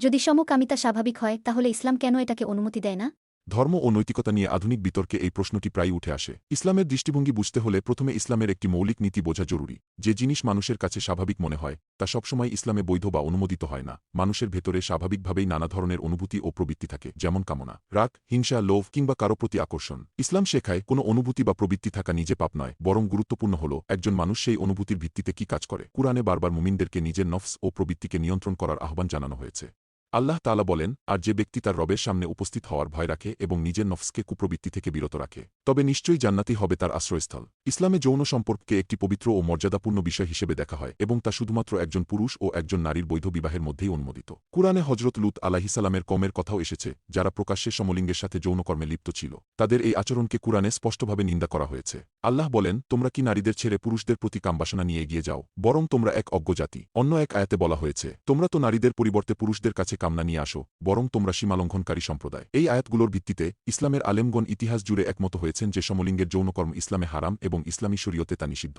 যদি সমকামিতা স্বাভাবিক হয় তাহলে ইসলাম কেন এটাকে অনুমতি দেয় না? ধর্ম ও নৈতিকতা নিয়ে আধুনিক বিতর্কে এই প্রশ্নটি প্রায়ই উঠে আসে। ইসলামের দৃষ্টিভঙ্গি বুঝতে হলে প্রথমে ইসলামের একটি মৌলিক নীতি বোঝা জরুরি। যে জিনিস মানুষের কাছে স্বাভাবিক মনে হয় তা সবসময় ইসলামে বৈধ বা অনুমোদিত হয় না। মানুষের ভেতরে স্বাভাবিকভাবেই নানা ধরনের অনুভূতি ও প্রবৃত্তি থাকে, যেমন কামনা, রাগ, হিংসা, লোভ কিংবা কারো প্রতি আকর্ষণ। ইসলাম শেখায় কোনো অনুভূতি বা প্রবৃত্তি থাকা নিজে পাপ নয়, বরং গুরুত্বপূর্ণ হল একজন মানুষ সেই অনুভূতির ভিত্তিতে কি কাজ করে। কুরআনে বারবার মুমিনদেরকে নিজের নফস ও প্রবৃত্তিকে নিয়ন্ত্রণ করার আহ্বান জানানো হয়েছে। আল্লাহ তাআলা বলেন, আর যে ব্যক্তি তার রবের সামনে উপস্থিত হওয়ার ভয় রাখে এবং নিজের নফসকে কুপ্রবৃত্তি থেকে বিরত রাখে, তবে নিশ্চয়ই জান্নাতি হবে তার আশ্রয়স্থল। ইসলামে যৌন সম্পর্ককে একটি পবিত্র ও মর্যাদাপূর্ণ বিষয় হিসেবে দেখা হয় এবং তা শুধুমাত্র একজন পুরুষ ও একজন নারীর বৈধ বিবাহের মধ্যেই অনুমোদিত। কুরআনে হজরত লূত আলাইহিসসালামের কওমের কথাও এসেছে, যারা প্রকাশ্যে সমলিঙ্গের সাথে যৌনকর্মে লিপ্ত ছিল। তাদের এই আচরণকে কুরআনে স্পষ্টভাবে নিন্দা করা হয়েছে। আল্লাহ বলেন, তোমরা কি নারীদের ছেড়ে পুরুষদের প্রতি কামবাসনা নিয়ে এগিয়ে যাও, বরং তোমরা এক অজ্ঞ জাতি। অন্য এক আয়াতে বলা হয়েছে, তোমরা তো নারীদের পরিবর্তে পুরুষদের কাছে কামনা নিয়ে আসো, বরং তোমরা সীমালঙ্ঘনকারী সম্প্রদায়। এই আয়াতগুলোর ভিত্তিতে ইসলামের আলেমগণ ইতিহাস জুড়ে একমত হয়েছেন যে সমলিঙ্গের যৌনকর্ম ইসলামে হারাম এবং ইসলামী শরীয়তে তা নিষিদ্ধ।